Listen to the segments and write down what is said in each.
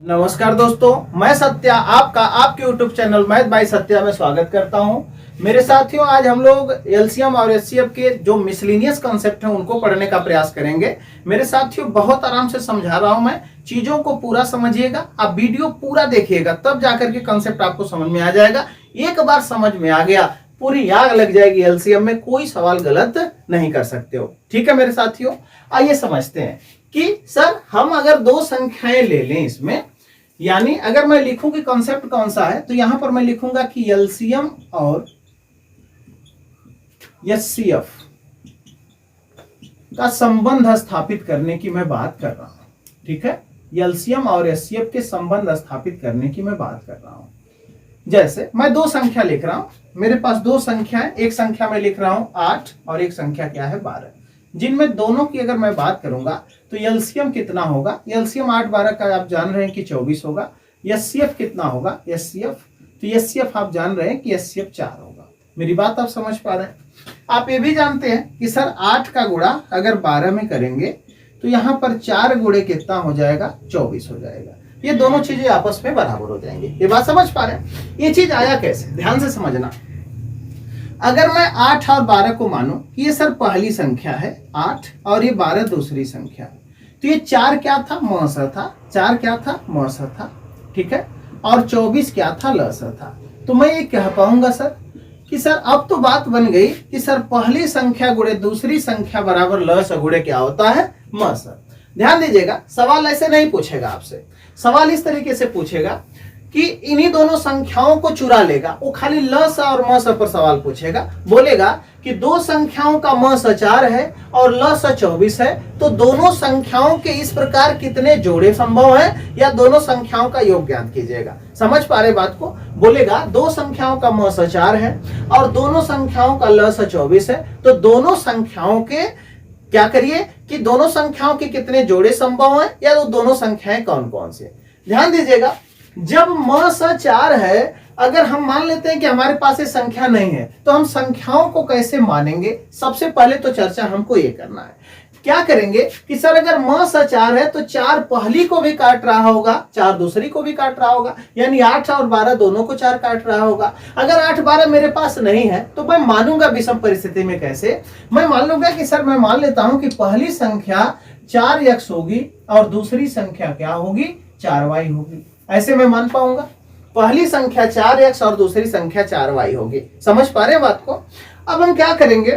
नमस्कार दोस्तों, मैं सत्या आपका आपके YouTube channel math bye Satya में स्वागत करता हूं। मेरे साथियों, आज हम लोग एलसीएम और एचसीएफ के जो मिसलिनियस कॉन्सेप्ट हैं उनको पढ़ने का प्रयास करेंगे। मेरे साथियों, बहुत आराम से समझा रहा हूं मैं, चीजों को पूरा समझिएगा, आप वीडियो पूरा देखिएगा, तब जाकर के कॉन्सेप्ट आपको समझ में आ जाएगा। एक बार समझ में आ गया, पूरी आग लग जाएगी एलसीएम में, कोई सवाल गलत नहीं कर सकते हो। ठीक है मेरे साथियों, आइए समझते हैं कि सर हम अगर दो संख्याएं ले लें इसमें, यानी अगर मैं लिखूं कि कॉन्सेप्ट कौन सा है, तो यहां पर मैं लिखूंगा कि एलसीएम और एचसीएफ का संबंध स्थापित करने की मैं बात कर रहा हूं। ठीक है, एलसीएम और एचसीएफ के संबंध स्थापित करने की मैं बात कर रहा हूं। जैसे मैं दो संख्या लिख रहा हूं, मेरे पास दो संख्या है, एक संख्या में लिख रहा हूं 8 और एक संख्या क्या है 12, जिनमें दोनों की अगर मैं बात करूंगा तो एलसीएम कितना होगा, एलसीएम 8 12 का आप जान रहे हैं कि 24 होगा। एचसीएफ कितना होगा, एचसीएफ, तो एचसीएफ आप जान रहे हैं कि एचसीएफ 4 होगा। मेरी बात आप समझ पा रहे हैं। आप ये भी जानते हैं कि सर 8 का गुणा अगर 12 में करेंगे तो यहां पर 4 गुणे कितना हो जाएगा, 24 हो जाएगा। ये दोनों चीजें आपस में बराबर हो जाएंगे। ये बात समझ पा रहे हैं। ये चीज आया कैसे, ध्यान से समझना। अगर मैं 8 और 12 को मानूं कि ये सर पहली संख्या है 8 और ये 12 दूसरी संख्या है, तो ये 4 क्या था, मौसा था, 4 क्या था, मौसा था। ठीक है, और 24 क्या था, लसा था। तो मैं ये कह पाऊंगा सर कि सर अब तो बात बन गई कि सर पहली संख्या गुणे दूसरी संख्या बराबर लस गुणे क्या होता है, मसा। ध्यान दीजिएगा, सवाल ऐसे नहीं पूछेगा आपसे, सवाल इस तरीके से पूछेगा कि इन्हीं दोनों संख्याओं को चुरा लेगा, वो खाली लस और मस पर सवाल पूछेगा। बोलेगा कि दो संख्याओं का मस 4 है और लस 24 है, तो दोनों संख्याओं के इस प्रकार कितने जोड़े संभव हैं, या दोनों संख्याओं का योग ज्ञात कीजिएगा। समझ पा रहे बात को। बोलेगा दो संख्याओं का मस 4 है और दोनों संख्याओं का लस 24 है, तो दोनों संख्याओं के क्या करिए कि दोनों संख्याओं के कितने जोड़े संभव हैं, या वो दोनों संख्याएं कौन कौन सी। ध्यान दीजिएगा, जब मस 4 है, अगर हम मान लेते हैं कि हमारे पास ये संख्या नहीं है, तो हम संख्याओं को कैसे मानेंगे। सबसे पहले तो चर्चा हमको ये करना है, क्या करेंगे कि सर अगर मस 4 है तो 4 पहली को भी काट रहा होगा, 4 दूसरी को भी काट रहा होगा, यानी 8 और 12 दोनों को 4 काट रहा होगा। अगर 8 12 मेरे पास नहीं है तो मैं मानूंगा विषम परिस्थिति में कैसे, मैं मान लूंगा कि सर मैं मान लेता हूं कि पहली संख्या 4x होगी और दूसरी संख्या क्या होगी, 4y होगी। ऐसे मैं मान पाऊंगा, पहली संख्या 4x और दूसरी संख्या 4y होगी। समझ पा रहे बात को। अब हम क्या करेंगे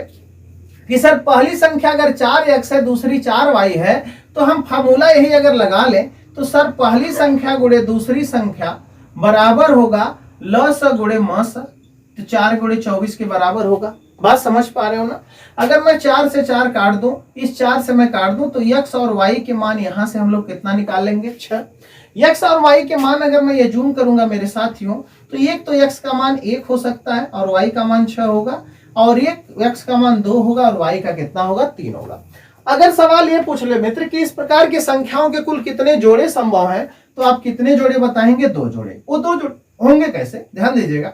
कि सर पहली संख्या अगर 4x है, दूसरी 4y है, तो हम फार्मूला यही अगर लगा लें तो सर पहली संख्या गुणे दूसरी संख्या बराबर होगा लस गुणे मस, तो 4 गुणे 24 के बराबर होगा। बात समझ पा रहे हो ना। अगर मैं 4 से 4 काट दूं, इस 4 से मैं काट दूं, तो x और y के मान यहां से हम लोग कितना निकाल लेंगे, 6। x और y के मान अगर मैं ये जूम करूंगा मेरे साथियों, तो एक तो x का मान 1 हो सकता है और y का मान 6 होगा, और एक x का मान 2 होगा और y का कितना होगा, 3 होगा। अगर सवाल ये पूछ ले मित्र कि इस प्रकार की संख्याओं के कुल कितने जोड़े संभव हैं, तो आप कितने जोड़े बताएंगे, 2 जोड़े। वो 2 जोड़े होंगे कैसे, ध्यान दीजिएगा।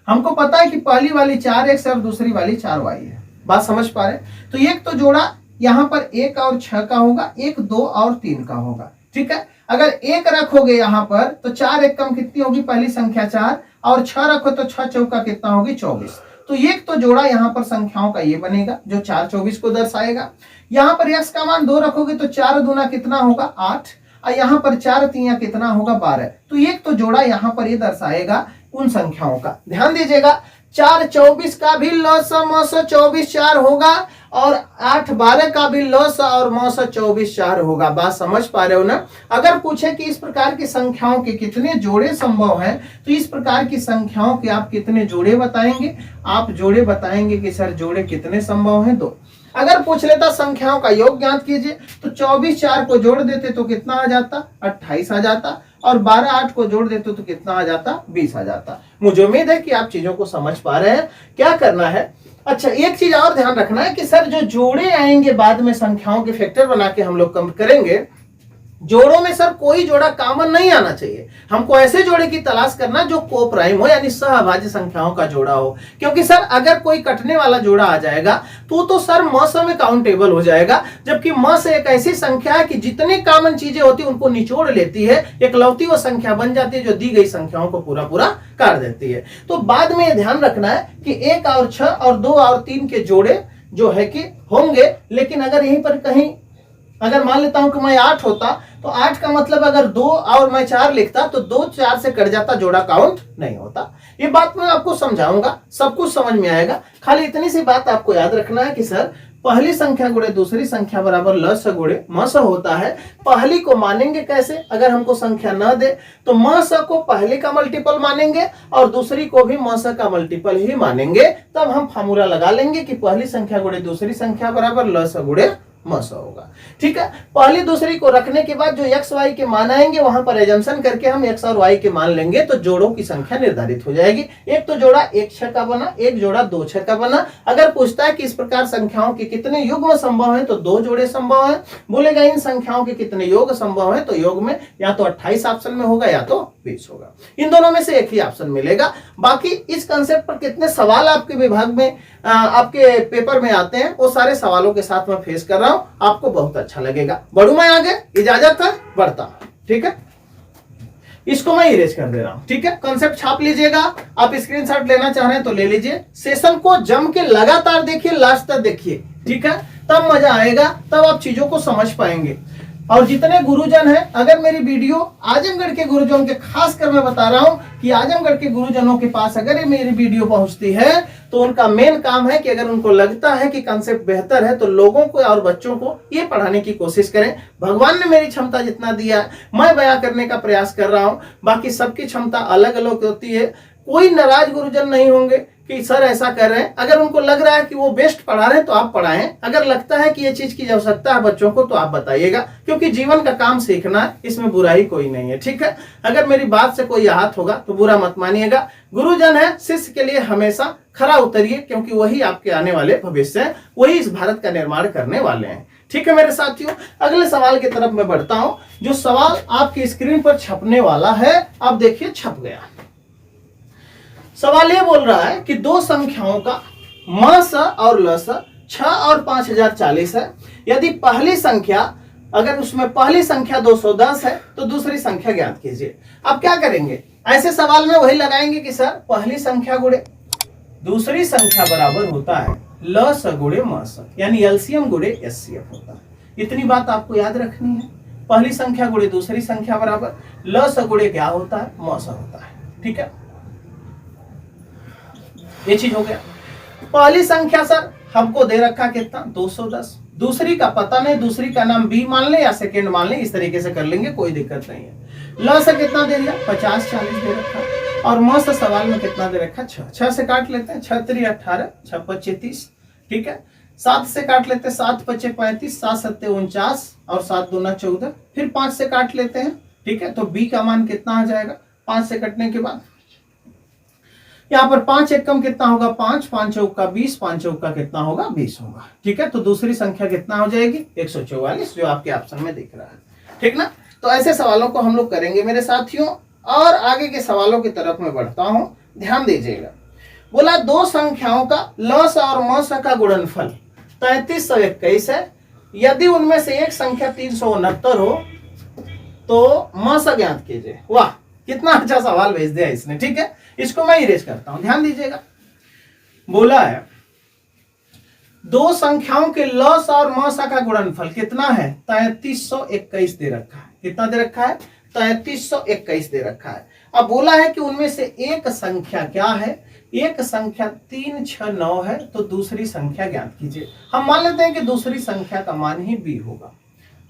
हमको पता है कि पहली वाली 4x और दूसरी वाली 4y है। बात समझ पा रहे। तो एक तो जोड़ा यहां पर 1 और 6 का होगा, 1 2 और 3 का होगा। ठीक है, अगर 1 रखोगे यहां पर तो 4 1 कम कितनी होगी, पहली संख्या 4, और 6 रखो तो 6 चौका कितना होगी, 24। तो एक तो जोड़ा यहां पर संख्याओं का ये बनेगा जो 4 24 को दर्शाएगा। यहां पर x का मान 2 रखोगे तो 4 दूना कितना होगा, 8, और यहां पर 4 3 कितना होगा, 12। तो एक तो जोड़ा यहां पर ये दर्शाएगा उन संख्याओं का। ध्यान दीजिएगा, 4 24 का भी लस मस 24 4 होगा, और 8 12 का भी लस और मस 24 4 होगा। बात समझ पा रहे हो ना। अगर पूछे कि इस प्रकार की संख्याओं के कितने जोड़े संभव हैं, तो इस प्रकार की संख्याओं के आप कितने जोड़े बताएंगे, आप जोड़े बताएंगे कि सर जोड़े कितने संभव हैं, 2। अगर पूछ लेता संख्याओं का योग ज्ञात कीजिए, तो 24 4 को जोड़ देते तो कितना आ जाता, 28 आ जाता, और 12 8 को जोड़ देते तो कितना आ जाता, 20 आ जाता। मुझे उम्मीद है कि आप चीजों को समझ पा रहे हैं। क्या करना है, अच्छा एक चीज और ध्यान रखना है कि सर जो जोड़े आएंगे बाद में संख्याओं के फैक्टर बना के हम लोग कम करेंगे, जोड़ों में सर कोई जोड़ा कॉमन नहीं आना चाहिए, हमको ऐसे जोड़े की तलाश करना जो को प्राइम हो, यानी सहभाज्य संख्याओं का जोड़ा हो। क्योंकि सर अगर कोई कटने वाला जोड़ा आ जाएगा तो सर म स में काउंटेबल हो जाएगा, जबकि म से एक ऐसी संख्या है कि जितने कॉमन चीजें होती है उनको निचोड़ लेती है, एकलौती वो संख्या बन जाती है जो दी गई संख्याओं को पूरा पूरा काट देती है। तो बाद में ध्यान रखना है कि 1 और 6 और 2 और 3 के जोड़े जो है कि होंगे, लेकिन अगर यहीं पर कहीं अगर मान लेता हूं कि मैं 8 होता तो 8 का मतलब अगर 2 और मैं 4 लिखता तो 2 4 से कट जाता, जोड़ा काउंट नहीं होता। ये बात मैं आपको समझाऊंगा, सब कुछ समझ में आएगा। खाली इतनी सी बात आपको याद रखना है कि सर पहली संख्या गुणे दूसरी संख्या बराबर ल स गुणे म स होता है। पहली को मानेंगे कैसे, अगर हमको संख्या न दे तो म स को पहले का मल्टीपल मानेंगे और दूसरी को भी म स का मल्टीपल ही मानेंगे। तब हम फार्मूला लगा लेंगे कि पहली संख्या गुणे दूसरी संख्या बराबर ल स गुणे म स होगा। ठीक है, पहली दूसरी को रखने के बाद जो एक्स वाई के मान आएंगे वहां पर एजम्पशन करके हम एक्स और वाई के मान लेंगे तो जोड़ों की संख्या निर्धारित हो जाएगी। एक तो जोड़ा 1 6 का बना, एक जोड़ा 2 6 का बना। अगर पूछता है कि इस प्रकार संख्याओं के कितने युग्म संभव है तो 2 जोड़े संभव है। बोलेगा इन संख्याओं के कितने योग संभव है तो योग में या तो 28 ऑप्शन में होगा या तो 20 होगा, इन दोनों में से एक ही ऑप्शन मिलेगा। बाकी इस कंसेप्ट पर कितने सवाल आपके विभाग में आपके पेपर में आते हैं वो सारे सवालों के साथ मैं फेस कर रहा हूं, आपको बहुत अच्छा लगेगा। बढ़ू मैं आगे, इजाजत है, बढ़ता। ठीक है, इसको मैं इरेज कर दे रहा हूं। ठीक है, कंसेप्ट छाप लीजिएगा, आप स्क्रीनशॉट लेना चाह रहे हैं तो ले लीजिए। सेशन को जम के लगातार देखिए, लास्ट तक देखिए। ठीक है, तब मजा आएगा, तब आप चीजों को समझ पाएंगे। और जितने गुरुजन हैं, अगर मेरी वीडियो आजमगढ़ के गुरुजन के खास कर मैं बता रहा हूं कि आजमगढ़ के गुरुजनों के पास अगर ये मेरी वीडियो पहुंचती है तो उनका मेन काम है कि अगर उनको लगता है कि कंसेप्ट बेहतर है तो लोगों को और बच्चों को ये पढ़ाने की कोशिश करें। भगवान ने मेरी क्षमता जितना दिया है मैं बयां करने का प्रयास कर रहा हूं, बाकी सबकी क्षमता अलग अलग होती है। कोई नाराज गुरुजन नहीं होंगे कि सर ऐसा कर रहे हैं। अगर उनको लग रहा है कि वो बेस्ट पढ़ा रहे हैं तो आप पढ़ाएं, अगर लगता है कि ये चीज की आवश्यकता है बच्चों को तो आप बताइएगा, क्योंकि जीवन का काम सीखना है, इसमें बुराई कोई नहीं है। ठीक है, अगर मेरी बात से कोई आहत होगा तो बुरा मत मानिएगा। गुरुजन है, शिष्य के लिए हमेशा खरा उतरिए, क्योंकि वही आपके आने वाले भविष्य है, वही इस भारत का निर्माण करने वाले हैं। ठीक है मेरे साथियों, अगले सवाल की तरफ मैं बढ़ता हूं। जो सवाल आपकी स्क्रीन पर छपने वाला है, आप देखिए छप गया। सवाल ये बोल रहा है कि दो संख्याओं का म स और ल स 6 और 5040 है। यदि पहली संख्या, अगर उसमें पहली संख्या 210 है तो दूसरी संख्या ज्ञात कीजिए। अब क्या करेंगे, ऐसे सवाल में वही लगाएंगे कि सर पहली संख्या गुणे दूसरी संख्या बराबर होता है ल स गुणे म स, यानी एलसीएम गुणे एचसीएफ होता है। इतनी बात आपको याद रखनी है। पहली संख्या गुणे दूसरी संख्या बराबर ल स गुणे क्या होता है, म स होता है। ठीक है, ये चीज हो गया। पहली संख्या सर हमको दे रखा कितना, 210। दूसरी का पता नहीं, दूसरी का नाम बी मान ले या सेकेंड मान ले, इस तरीके से कर लेंगे, कोई दिक्कत नहीं है। ल से कितना दे दिया, 50 40 दे रखा, और म से सवाल में कितना दे रखा, 6। 6 से काट लेते हैं, 6 3 18, 6 5 30। ठीक है, 7 से काट लेते हैं, 7 5 35, 7 7 49 और 7 2 14। फिर 5 से काट लेते हैं। ठीक है, तो बी का मान कितना आ जाएगा 5 से कटने के बाद, यहाँ पर 5 एक कम कितना होगा, 5 5 चौका 20, 5 चौका कितना होगा, 20 होगा। ठीक है, तो दूसरी संख्या कितना हो जाएगी, 144, जो आपके ऑप्शन में दिख रहा है। ठीक ना, तो ऐसे सवालों को हम लोग करेंगे मेरे साथियों। और आगे के सवालों की तरफ मैं बढ़ता हूं, ध्यान दीजिएगा। बोला दो संख्याओं का ल स और म स का गुणनफल 3321 है। यदि उनमें से एक संख्या 369 हो तो म स ज्ञात कीजिए। वाह, कितना अच्छा सवाल भेज दिया इसने। ठीक है, इसको मैं इरेज करता हूं, ध्यान दीजिएगा। बोला है दो संख्याओं के ल स और म स का गुणनफल कितना है, 3321 दे रखा है। कितना दे रखा है, 3321 दे रखा है। अब बोला है कि उनमें से एक संख्या क्या है, एक संख्या 369 है, तो दूसरी संख्या ज्ञात कीजिए। हम मान लेते हैं कि दूसरी संख्या का मान ही बी होगा।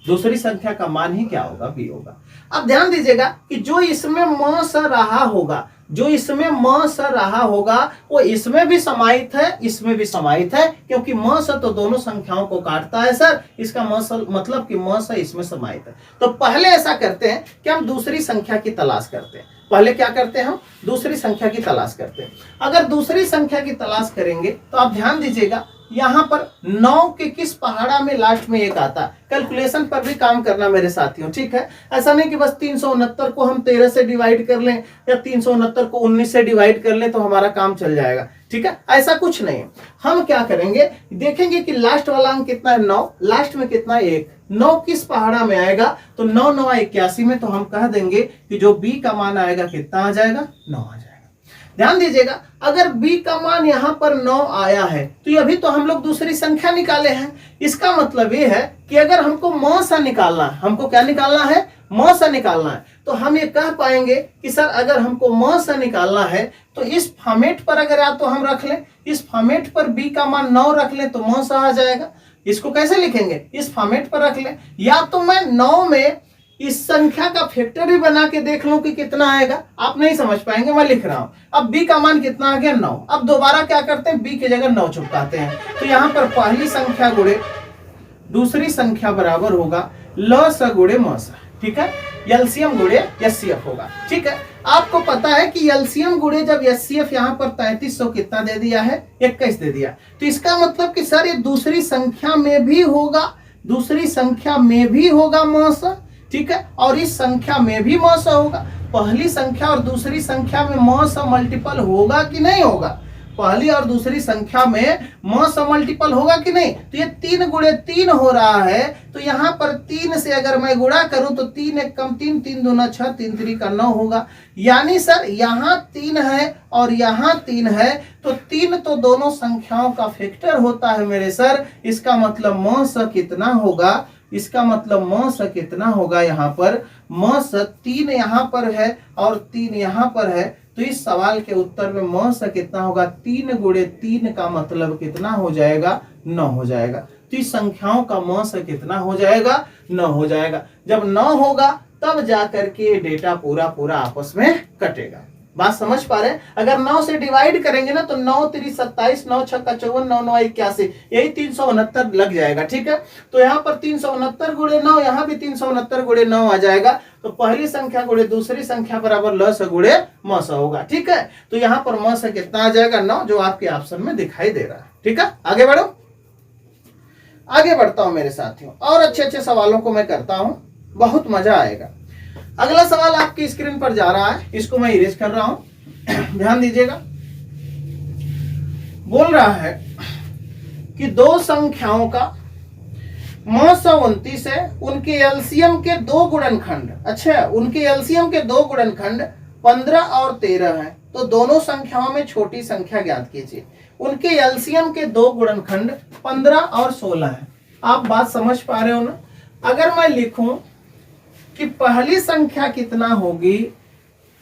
दूसरी संख्या का मान ही क्या होगा, बी होगा। अब ध्यान दीजिएगा कि जो इसमें म स रहा होगा, जो इसमें म स रहा होगा वो इसमें भी समाहित है, इसमें भी समाहित है, क्योंकि म स तो दोनों संख्याओं को काटता है सर। इसका म स मतलब कि म स इसमें समाहित है। तो पहले ऐसा करते हैं कि हम दूसरी संख्या की तलाश करते हैं। पहले क्या करते हैं, हम दूसरी संख्या की तलाश करते हैं। अगर दूसरी संख्या की तलाश करेंगे तो आप ध्यान दीजिएगा, यहाँ पर 9 के किस पहाड़ा में लास्ट में एक आता है। कैलकुलेशन पर भी काम करना मेरे साथियों, ठीक है। ऐसा नहीं कि बस 369 को हम 13 से डिवाइड कर लें या 369 को 19 से डिवाइड कर लें तो हमारा काम चल जाएगा, ठीक है। ऐसा कुछ नहीं। हम क्या करेंगे, देखेंगे कि लास्ट वाला अंक कितना है 9, लास्ट में कितना है 1, 9 किस पहाड़ा में आएगा तो 9 9 81 में, तो हम कह देंगे कि जो बी का मान आएगा कितना आ जाएगा, 9 आ जाएगा। ध्यान दीजिएगा, अगर b का मान यहां पर 9 आया है तो अभी तो हम लोग दूसरी संख्या निकाले हैं। इसका मतलब ये है कि अगर हमको म सा निकालना है, हमको क्या निकालना है, म सा निकालना है, तो हम ये कह पाएंगे कि सर अगर हमको म सा निकालना है तो इस फॉर्मेट पर अगर या तो हम रख लें, इस फॉर्मेट पर b का मान 9 रख लें तो म सा आ जाएगा। इसको कैसे लिखेंगे, इस फॉर्मेट पर रख लें, या तो मैं 9 में इस संख्या का फैक्टर भी बना के देख लूं कि कितना आएगा। आप नहीं समझ पाएंगे, मैं लिख रहा हूं। अब b का मान कितना आ गया, 9। अब दोबारा क्या करते हैं, b की जगह 9 चिपकाते हैं, तो यहां पर पहली संख्या गुणे दूसरी संख्या बराबर होगा ल स गुणे म स, ठीक है। एलसीएम गुणे एचसीएफ होगा, ठीक है। आपको पता है कि एलसीएम गुणे जब एचसीएफ यहाँ पर 3300 कितना दे दिया है, 21 दे दिया, तो इसका मतलब कि सर ये दूसरी संख्या में भी होगा, दूसरी संख्या में भी होगा म स, ठीक है, और इस संख्या में भी म स होगा। पहली संख्या और दूसरी संख्या में म स मल्टीपल होगा कि नहीं होगा, पहली और दूसरी संख्या में म स मल्टीपल होगा कि नहीं। तो ये 3 गुणे 3 हो रहा है, तो यहाँ पर 3 से अगर मैं गुणा करूं तो 3 एक कम 3, 3 दूना 6, 3 3 का 9 होगा। यानी सर यहाँ 3 है और यहाँ 3 है, तो 3 तो दोनों संख्याओं का फैक्टर होता है मेरे सर। इसका मतलब म स कितना होगा, इसका मतलब म स कितना होगा, यहाँ पर म स 3 यहाँ पर है और 3 यहाँ पर है, तो इस सवाल के उत्तर में म स कितना होगा, 3 गुणे 3 का मतलब कितना हो जाएगा, 9 हो जाएगा। तो इस संख्याओं का म स कितना हो जाएगा, 9 हो जाएगा। जब 9 होगा तब जाकर के डेटा पूरा पूरा आपस में कटेगा। बात समझ पा रहे हैं। अगर 9 से डिवाइड करेंगे ना तो 9 3 27, 9 6 54, 9 9 81, यही 369 लग जाएगा, ठीक है। तो यहाँ पर 369 गुणे 9, यहाँ भी 369 गुणे 9 आ जाएगा। तो पहली संख्या गुणे दूसरी संख्या बराबर ल स गुणे म स होगा, ठीक है। तो यहाँ पर म स कितना आ जाएगा, 9, जो आपके ऑप्शन में दिखाई दे रहा है, ठीक है। आगे बढ़ो, आगे बढ़ता हूं मेरे साथियों, और अच्छे अच्छे सवालों को मैं करता हूं, बहुत मजा आएगा। अगला सवाल आपकी स्क्रीन पर जा रहा है, इसको मैं इरेज कर रहा हूं, ध्यान दीजिएगा। बोल रहा है कि दो संख्याओं का म 129 है, उनके एलसीएम के दो गुणनखंड, अच्छा उनके एलसीएम के दो गुणनखंड 15 और 13 हैं, तो दोनों संख्याओं में छोटी संख्या ज्ञात कीजिए। उनके एलसीएम के दो गुणनखंड 15 और 16 हैं। आप बात समझ पा रहे हो ना। अगर मैं लिखूं कि पहली संख्या कितना होगी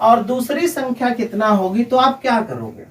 और दूसरी संख्या कितना होगी, तो आप क्या करोगे।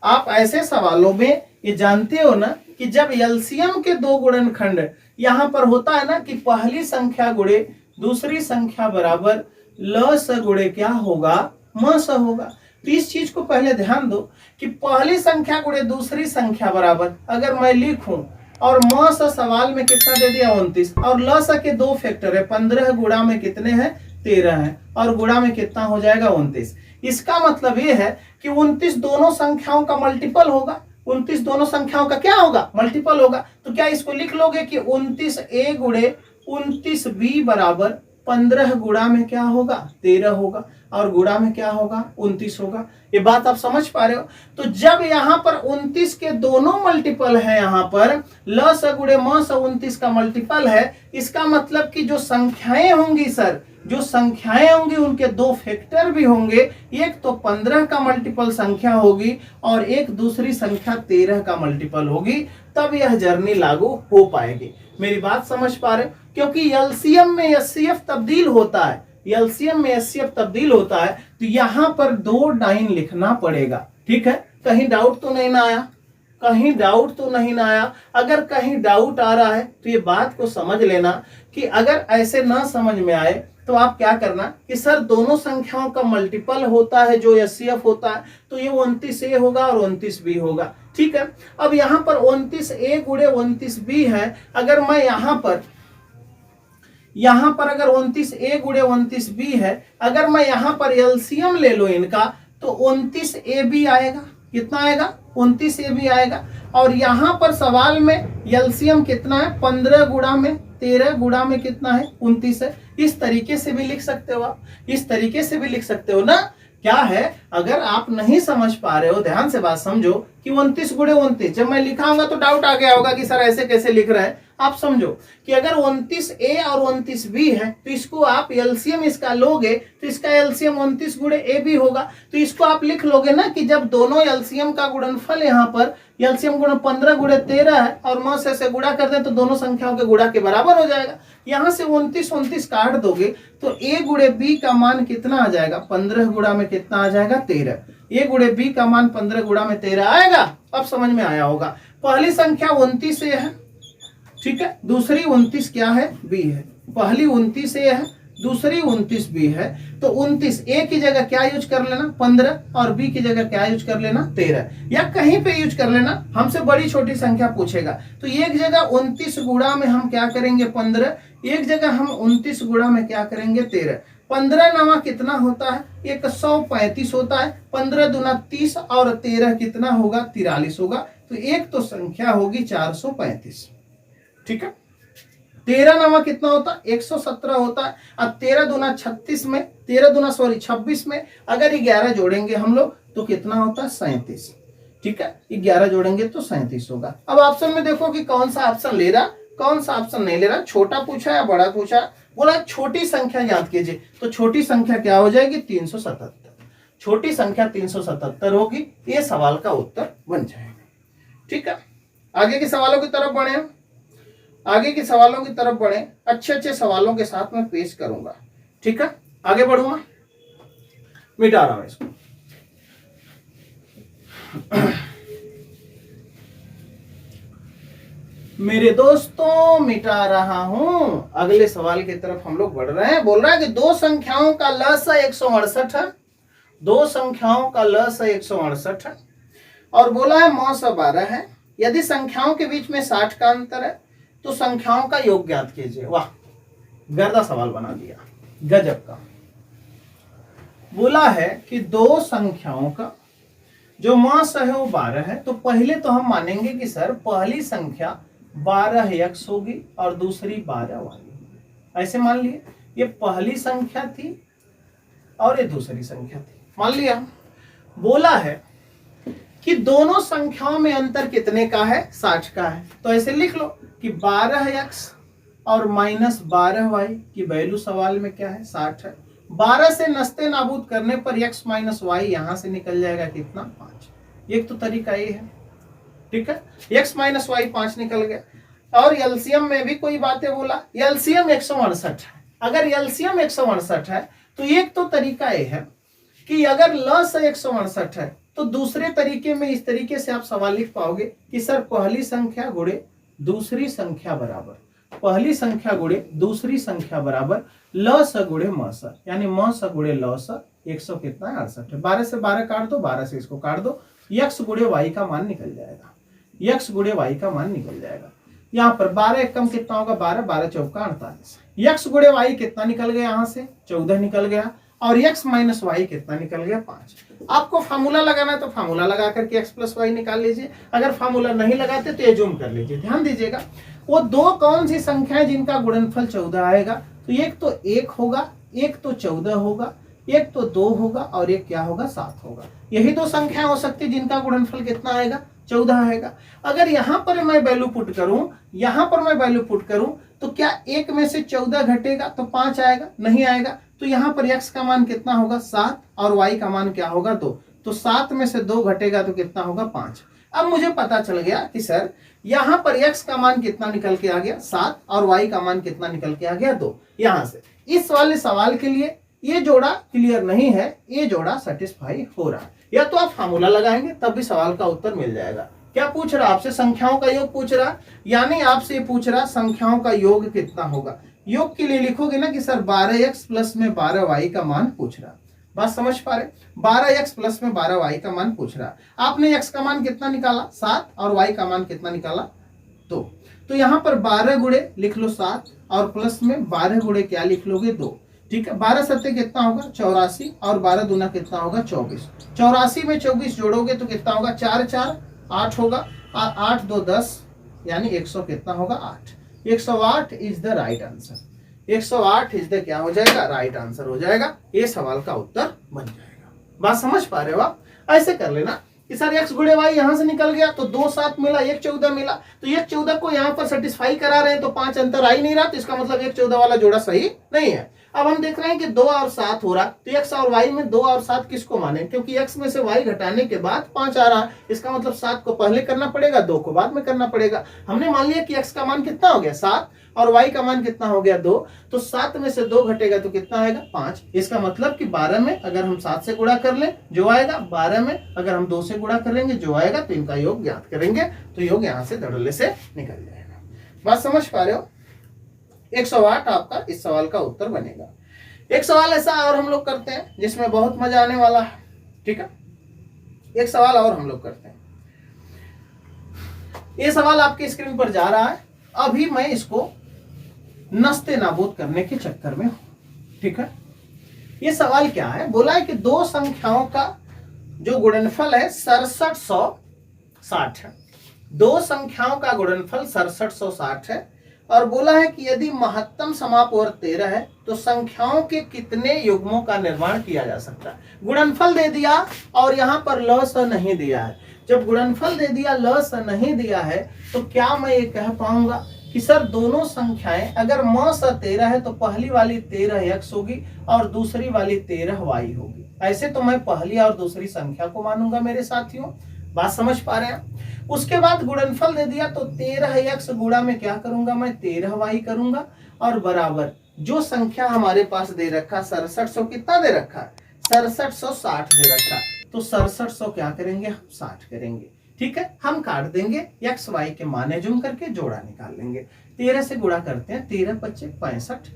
आप ऐसे सवालों में ये जानते हो ना कि जब एलसीएम के दो गुणनखंड यहां पर होता है ना कि पहली संख्या गुणे दूसरी संख्या बराबर ल स गुणे क्या होगा, म स होगा। तो इस चीज को पहले ध्यान दो कि पहली संख्या गुणे दूसरी संख्या बराबर अगर मैं लिखूं और म स सवाल में कितना दे दिया 29, और ल स के दो फैक्टर है, 15 गुणा में कितने हैं 13 है, और गुणा में कितना हो जाएगा 29। इसका मतलब ये है कि 29 दोनों संख्याओं का मल्टीपल होगा, 29 दोनों संख्याओं का क्या होगा, मल्टीपल होगा। तो क्या इसको लिख लोगे कि 29a गुणे 29b बराबर 15 गुणा में क्या होगा 13 होगा, और गुणा में क्या होगा 29 होगा। ये बात आप समझ पा रहे हो। तो जब यहाँ पर 29 के दोनों मल्टीपल है, यहाँ पर ल स गुणे म स 29 का मल्टीपल है, इसका मतलब कि जो संख्याएं होंगी सर, जो संख्याएं होंगी उनके दो फैक्टर भी होंगे। एक तो 15 का मल्टीपल संख्या होगी और एक दूसरी संख्या 13 का मल्टीपल होगी, तब यह जर्नी लागू हो पाएगी। मेरी बात समझ पा रहे, क्योंकि एलसीएम में एचसीएफ तब्दील होता है, एलसीएम में एचसीएफ तब्दील होता है, तो यहां पर 2 लाइन लिखना पड़ेगा, ठीक है। कहीं डाउट तो नहीं ना आया, कहीं डाउट तो नहीं ना आया। अगर कहीं डाउट आ रहा है तो ये बात को समझ लेना कि अगर ऐसे ना समझ में आए तो आप क्या करना कि सर दोनों संख्याओं का मल्टीपल होता है जो एचसीएफ होता है, तो ये 29a होगा और 29b होगा, ठीक है। अब यहाँ पर 29a गुणे 29b है, अगर मैं यहाँ पर अगर 29a गुणे 29b है, अगर मैं यहाँ पर एलसीएम ले लो इनका, तो 29ab आएगा, कितना आएगा 29 ये भी आएगा। और यहां पर सवाल में एलसीएम कितना है 15 गुणा में 13 गुणा में कितना है 29 है। इस तरीके से भी लिख सकते हो आप, इस तरीके से भी लिख सकते हो ना। क्या है, अगर आप नहीं समझ पा रहे हो, ध्यान से बात समझो कि 29 गुणे 29, जब मैं लिखाऊंगा तो डाउट आ गया होगा कि सर ऐसे कैसे लिख रहे हैं। आप समझो कि अगर 29A और 29B है तो इसको आप एलसीएम इसका लोगे तो इसका एलसीएम 29 गुणे ए भी होगा। तो इसको आप लिख लोगे ना कि जब दोनों एलसीएम का गुणनफल यहाँ पर एलसीएम गुणा 15 गुणे 13 है और म से गुणा कर दें तो दोनों संख्याओं के गुणा के बराबर हो जाएगा। यहां से 29 काट दोगे तो ए गुणे बी का मान कितना आ जाएगा 15 गुणा में कितना आ जाएगा 13। ए गुणे बी का मान 15 गुणा में 13 आएगा। अब समझ में आया होगा। पहली संख्या 29 ए है, ठीक है, दूसरी 29 क्या है बी है। पहली 29 ए है, दूसरी 29 बी है। तो 29 ए की जगह क्या यूज कर लेना 15 और बी की जगह क्या यूज कर लेना 13, या कहीं पे यूज कर लेना। हमसे बड़ी छोटी संख्या पूछेगा तो एक जगह 29 गुणा में हम क्या करेंगे 15, एक जगह हम 29 गुणा में क्या करेंगे 13। 15 नवा कितना होता है 135 होता है। 15 दूना 30 और 13 कितना होगा 43 होगा। तो एक तो संख्या होगी 435, ठीक है। 13 नवा कितना होता है 117 होता है। अब 13 दूना 36 में 26 में अगर 11 जोड़ेंगे हम लोग तो कितना होता है 37, ठीक है। 11 जोड़ेंगे तो 37 होगा। अब ऑप्शन में देखो कि कौन सा ऑप्शन ले रहा कौन सा ऑप्शन नहीं ले रहा, छोटा पूछा या बड़ा पूछा। बोला छोटी संख्या याद कीजिए, तो छोटी संख्या क्या हो जाएगी 377। छोटी संख्या 377 होगी। ये सवाल का उत्तर बन जाएगा, ठीक है। आगे के सवालों की तरफ बढ़े, आगे के सवालों की तरफ बढ़े। अच्छे अच्छे सवालों के साथ मैं पेश करूंगा, ठीक है। आगे बढ़ूंगा, मिटा रहा हूं इसको। मेरे दोस्तों मिटा रहा हूं। अगले सवाल की तरफ हम लोग बढ़ रहे हैं। बोल रहा है कि दो संख्याओं का लसा 168 है, दो संख्याओं का लसा 168 है और बोला है मौसा 12 है। यदि संख्याओं के बीच में 60 का अंतर है तो संख्याओं का योग ज्ञात कीजिए। वाह, गर्दा सवाल बना दिया, गजब का। बोला है कि दो संख्याओं का जो मास है वो 12 है। तो पहले तो हम मानेंगे कि सर पहली संख्या 12x होगी और दूसरी 12y। ऐसे मान लिए ये पहली संख्या थी और ये दूसरी संख्या थी, मान लिया। बोला है कि दोनों संख्याओं में अंतर कितने का है 60 का है। तो ऐसे लिख लो कि 12x और -12y की वैल्यू सवाल में क्या है 60 है। 12 से नस्ते नाबूद करने पर x - y यहां से निकल जाएगा कितना 5। एक तो तरीका ये है, ठीक है। x - y 5 निकल गया। और एलसीएम में भी कोई बातें बोला, एलसीएम 168 है। अगर एलसीएम 168 है तो एक तो तरीका ये है कि अगर लस 168 है तो दूसरे तरीके में इस तरीके से आप सवाल लिख पाओगे कि सर पहली संख्या गुणे दूसरी संख्या बराबर, पहली संख्या गुणे दूसरी संख्या बराबर लस गुणे मस, यानी मस गुणे लस 100 कितना है 68 है। 12 से 12 काट दो, 12 से इसको काट दो, यक्स गुणे वाई का मान निकल जाएगा, यक्स गुणे वाई का मान निकल जाएगा। यहाँ पर 12 एक कम कितना होगा 12, 12 चौका 48। यक्स गुणे वाई कितना निकल गया यहाँ से 14 निकल गया और x - y कितना निकल गया 5। आपको फार्मूला लगाना है तो फार्मूला लगा करके x + y निकाल लीजिए। अगर फार्मूला नहीं लगाते तो ये जूम कर लीजिए। ध्यान दीजिएगा, वो दो कौन सी संख्याएं जिनका गुणनफल 14 आएगा। तो एक तो 1 होगा, एक तो 14 होगा, एक तो 2 होगा और एक क्या होगा 7 होगा। यही दो संख्याएं हो सकती है जिनका गुणनफल कितना आएगा 14 आएगा। अगर यहाँ पर मैं वैल्यू पुट करूं, यहाँ पर मैं वैल्यू पुट करूं तो क्या 1 में से 14 घटेगा तो 5 आएगा, नहीं आएगा। तो यहाँ पर x का मान कितना होगा 7 और y का मान क्या होगा 2। तो 7 में से 2 घटेगा तो कितना होगा 5। अब मुझे पता चल गया कि सर यहाँ पर x का मान कितना निकल के आ गया 7 और y का मान कितना निकल के आ गया 2। यहाँ से इस वाले सवाल के लिए ये जोड़ा क्लियर नहीं है, ये जोड़ा सेटिस्फाई हो रहा है। या तो आप फार्मूला लगाएंगे तब भी सवाल का उत्तर मिल जाएगा। क्या पूछ रहा आपसे संख्याओं का योग पूछ रहा, यानी आपसे पूछ रहा संख्याओं का योग कितना होगा। योग के लिए लिखोगे ना कि सर 12x प्लस में 12y का मान पूछ रहा। बात समझ पा रहे, 12x प्लस में 12y का मान पूछ रहा। आपने x का मान कितना निकाला 7 और y का मान कितना निकाला 2। तो यहाँ पर 12 गुणे लिख लो 7 और प्लस में 12 गुणे क्या लिख लोगे 2। ठीक है, 12 सत्ते कितना होगा 84 और 12 दूना कितना होगा 24। 84 में 24 जोड़ोगे तो कितना होगा 4 4 8 होगा, 8 2 10 यानी 100 कितना होगा 8। 108 is the right answer. 108 is the क्या हो जाएगा राइट आंसर हो जाएगा। ये सवाल का उत्तर बन जाएगा। बात समझ पा रहे हो आप? ऐसे कर लेना कि सर x गुणे y यहां से निकल गया तो 2 7 मिला, 1 14 मिला, तो 1 14 को यहां पर सेटिस्फाई करा रहे हैं तो 5 अंतर आ ही नहीं रहा, तो इसका मतलब 1 14 वाला जोड़ा सही नहीं है। अब हम देख रहे हैं कि 2 और 7 हो रहा, तो x और y में 2 और 7 किसको माने, क्योंकि x में से y घटाने के बाद 5 आ रहा, इसका मतलब 7 को पहले करना पड़ेगा, 2 को बाद में करना पड़ेगा। हमने मान लिया कि x का मान कितना हो गया 7 और y का मान कितना हो गया 2, तो 7 में से 2 घटेगा तो कितना आएगा 5। इसका मतलब कि 12 में अगर हम 7 से गुणा कर लें जो आएगा, 12 में अगर हम 2 से गुणा करेंगे जो आएगा, तो इनका योग ज्ञात करेंगे तो योग यहां से धड़ल्ले से निकल जाएगा। बात समझ पा रहे हो? 108 आपका इस सवाल का उत्तर बनेगा। एक सवाल ऐसा और हम लोग करते हैं जिसमें बहुत मजा आने वाला है। ठीक है, एक सवाल और हम लोग करते हैं। ये सवाल आपके स्क्रीन पर जा रहा है, अभी मैं इसको नस्ते नाबूद करने के चक्कर में हूं। ठीक है, ये सवाल क्या है, बोला है कि दो संख्याओं का जो गुणनफल है 6760 है। दो संख्याओं का गुणनफल 6760 है और बोला है कि यदि महत्तम समापवर्त 13 है तो संख्याओं के कितने युग्मों का निर्माण किया जा सकता है। गुणनफल दे दिया और यहां पर ल स नहीं दिया है। जब गुणनफल दे दिया ल स नहीं दिया है तो क्या मैं ये कह पाऊंगा कि सर दोनों संख्याएं अगर म स 13 है तो पहली वाली 13 x होगी और दूसरी वाली 13 y होगी। ऐसे तो मैं पहली और दूसरी संख्या को मानूंगा मेरे साथियों। बात समझ पा रहे हैं? उसके बाद गुणनफल दे दिया तो 13x गुणा में क्या करूंगा मैं 13y करूंगा और बराबर जो संख्या हमारे पास दे रखा 6700 कितना दे रखा है 6760 दे रखा, तो 6700 क्या करेंगे हम 60 करेंगे। ठीक है, हम काट देंगे x y के माने जुम करके जोड़ा निकाल लेंगे। 13 से गुणा करते हैं 13 25 65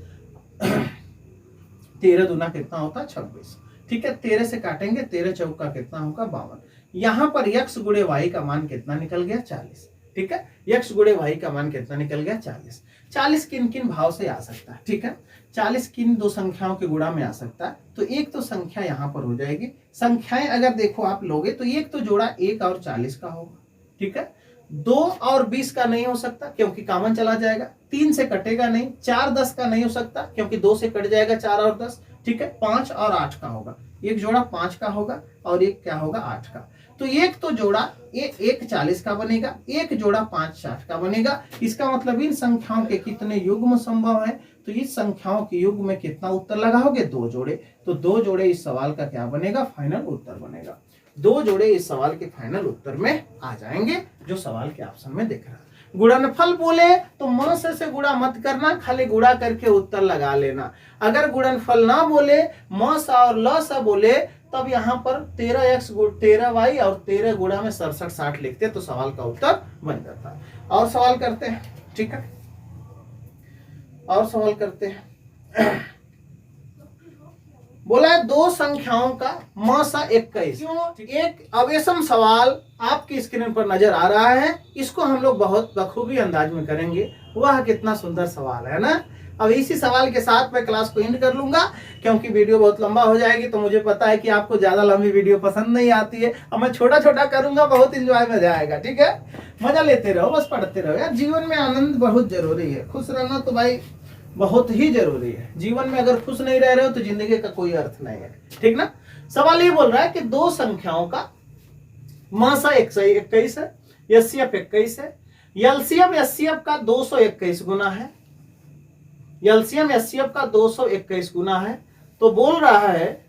13 दूना कितना होता है 26। ठीक है, 13 से काटेंगे 13 चौका कितना होगा 52। यहां पर x गुणे y का मान कितना निकल गया 40। ठीक है, x गुणे y का मान कितना निकल गया 40। 40 किन किन भाव से आ सकता है? ठीक है, 40 किन दो संख्याओं के गुणा में आ सकता है, तो एक तो संख्या यहां पर हो जाएगी। संख्याएं अगर देखो आप लोगे तो एक तो जोड़ा 1 और 40 का होगा। ठीक है, 2 और 20 का नहीं हो सकता क्योंकि कॉमन चला जाएगा। 3 से कटेगा नहीं। 4 10 का नहीं हो सकता क्योंकि 2 से कट जाएगा 4 और 10। ठीक है, 5 और 8 का होगा। एक जोड़ा 5 का होगा और एक क्या होगा 8 का। तो एक तो जोड़ा एक 40 का बनेगा, एक जोड़ा 5 60 का बनेगा। इसका मतलब इन संख्याओं के कितने युग्म संभव है, तो इस संख्याओं के युग्म में कितना उत्तर लगाओगे 2 जोड़े। तो 2 जोड़े इस सवाल का क्या बनेगा फाइनल उत्तर बनेगा। 2 जोड़े इस सवाल के फाइनल उत्तर में आ जाएंगे जो सवाल के ऑप्शन में दिख रहा है। गुणनफल बोले तो म से गुणा मत करना, खाली गुणा करके उत्तर लगा लेना। अगर गुणनफल ना बोले म सा और ल सा बोले तब यहाँ पर 13x 13y और 13 गुणा में 67 60 लिखते तो सवाल का उत्तर बन जाता है। और सवाल करते हैं। ठीक है, और सवाल करते हैं। बोला है दो संख्याओं का म सा 21। एक अवेशम सवाल आपकी स्क्रीन पर नजर आ रहा है, इसको हम लोग बहुत बखूबी अंदाज में करेंगे। वह कितना सुंदर सवाल है ना। अब इसी सवाल के साथ मैं क्लास को एंड कर लूंगा क्योंकि वीडियो बहुत लंबा हो जाएगी, तो मुझे पता है कि आपको ज्यादा लंबी वीडियो पसंद नहीं आती है। अब मैं छोटा छोटा करूंगा, बहुत इंजॉय मजा आएगा। ठीक है, मजा लेते रहो, बस पढ़ते रहो यार। जीवन में आनंद बहुत जरूरी है, खुश रहना तो भाई बहुत ही जरूरी है। जीवन में अगर खुश नहीं रह रहे हो तो जिंदगी का कोई अर्थ नहीं है। ठीक ना। सवाल ये बोल रहा है कि दो संख्याओं का म सा 21 है, एचसीएफ 21 है, एलसीएम एचसीएफ का 221 गुना है। एलसीएम एचसीएफ का 221 गुना है। तो बोल रहा है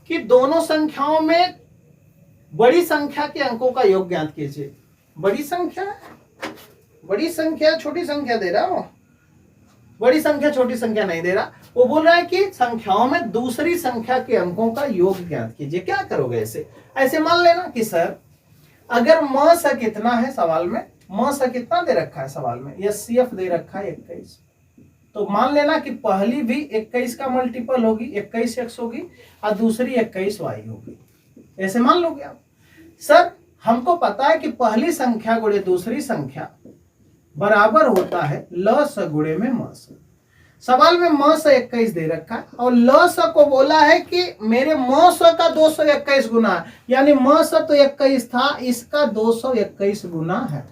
कि दोनों संख्याओं में बड़ी संख्या के अंकों का योग ज्ञात कीजिए। बड़ी संख्या छोटी संख्या दे रहा हो, बड़ी संख्या छोटी संख्या नहीं दे रहा। वो बोल रहा है कि संख्याओं में दूसरी संख्या के अंकों का योग ज्ञात कीजिए। क्या करोगे ऐसे मान लेना कि सर अगर म सा कितना है सवाल में, म सा कितना दे रखा है सवाल में, एचसीएफ दे रखा है 21। तो मान लेना कि पहली भी 21 का मल्टीपल होगी, 21x होगी और दूसरी 21y होगी। ऐसे मान लोगे आप। सर हमको पता है कि पहली संख्या गुणे दूसरी संख्या बराबर होता है ल स गुणे में म स। सवाल में म से 21 दे रखा है और ल स को बोला है कि मेरे म स का 221 गुना है, यानी म स तो 21 था, इसका 221 गुना है।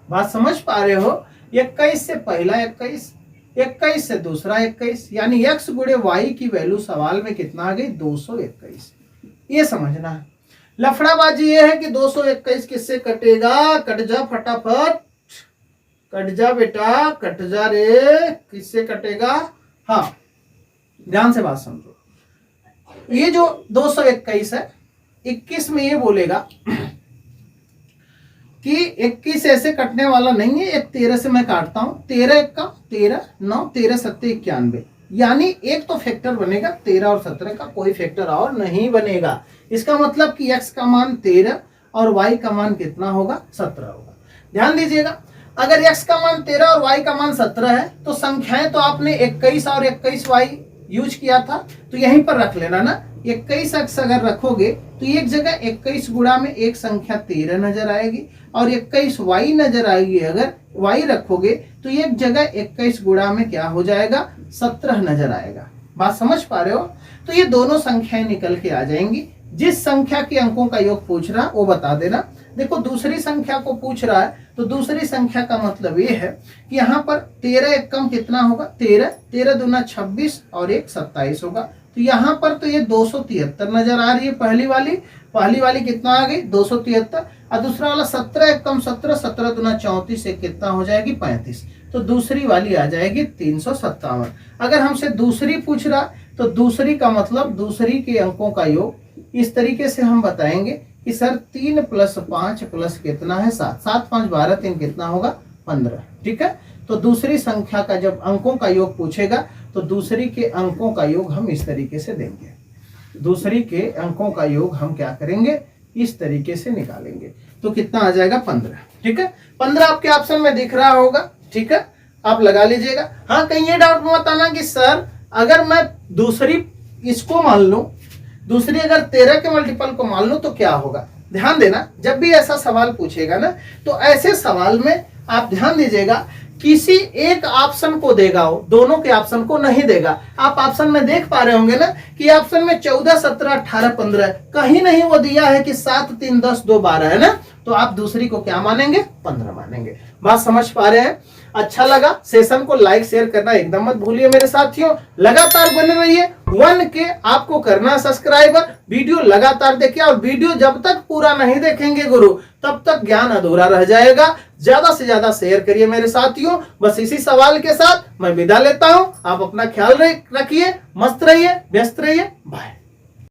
बात समझ पा रहे हो? 21 से पहला 21, 21 से दूसरा 21, यानी x गुणे y की वैल्यू सवाल में कितना आ गई? 221। ये समझना है। लफड़ाबाजी ये है कि 221 किससे कटेगा? कट जा फटाफट, कट जा बेटा, कट जा रे। किससे कटेगा? हाँ, ध्यान से बात समझो। ये जो 221 है, 21 में ये बोलेगा कि 21 ऐसे कटने वाला नहीं है, एक 13 से मैं काटता हूं। 13 1 का 13, 9 13 7 91, यानी एक तो फैक्टर बनेगा 13 और 17 का, कोई फैक्टर और नहीं बनेगा। इसका मतलब कि x का मान 13 और y का मान कितना होगा? 17 होगा। ध्यान दीजिएगा, अगर x का मान 13 और y का मान 17 है तो संख्याएं तो आपने 21 और 21y यूज किया था, तो यहीं पर रख लेना ना। 21x अगर रखोगे तो एक जगह 21 गुणा में एक संख्या 13 नजर आएगी और 21y नजर आएगी। अगर y रखोगे तो एक जगह 21 गुणा में क्या हो जाएगा? 17 नजर आएगा। बात समझ पा रहे हो? तो ये दोनों संख्याएं निकल के आ जाएंगी। जिस संख्या के अंकों का योग पूछ रहा वो बता देना। देखो, दूसरी संख्या को पूछ रहा है तो दूसरी संख्या का मतलब ये है कि यहाँ पर 13 1 कम कितना होगा? 13, 13 दूना 26 और 1 27 होगा। तो यहाँ पर तो ये 273 नजर आ रही है। पहली वाली कितना आ गई? 273। और दूसरा वाला 17 1 कम 17, 17 दूना 34, एक कितना हो जाएगी? 35। तो दूसरी वाली आ जाएगी 357। अगर हमसे दूसरी पूछ रहा तो दूसरी का मतलब दूसरी के अंकों का योग इस तरीके से हम बताएंगे कि सर 3 + 5 प्लस कितना है? 7, 7 5 12, 3 कितना होगा? 15। ठीक है, तो दूसरी संख्या का जब अंकों का योग पूछेगा तो दूसरी के अंकों का योग हम इस तरीके से देंगे। दूसरी के अंकों का योग हम क्या करेंगे? इस तरीके से निकालेंगे। तो कितना आ जाएगा? 15। ठीक है, 15 आपके ऑप्शन में दिख रहा होगा। ठीक है, आप लगा लीजिएगा। हाँ, कहीं ये डाउट मत आना कि सर अगर मैं दूसरी इसको मान लूं, दूसरी अगर 13 के मल्टीपल को मान लूं तो क्या होगा? ध्यान देना, जब भी ऐसा सवाल पूछेगा ना तो ऐसे सवाल में आप ध्यान दीजिएगा, किसी एक ऑप्शन को देगा, वो दोनों के ऑप्शन को नहीं देगा। आप ऑप्शन में देख पा रहे होंगे ना कि ऑप्शन में 14 17 18 15 कहीं नहीं वो दिया है कि 7 3 10 2 12 है ना। तो आप दूसरी को क्या मानेंगे? 15 मानेंगे। बात समझ पा रहे हैं? अच्छा लगा? सेशन को लाइक शेयर करना एकदम मत भूलिए मेरे साथियों। लगातार बने रहिए। 1K आपको करना सब्सक्राइबर। वीडियो लगातार देखिए और वीडियो जब तक पूरा नहीं देखेंगे गुरु तब तक ज्ञान अधूरा रह जाएगा। ज्यादा से ज्यादा शेयर करिए मेरे साथियों। बस इसी सवाल के साथ मैं विदा लेता हूं। आप अपना ख्याल रखिए, मस्त रहिए, व्यस्त रहिए। बाय।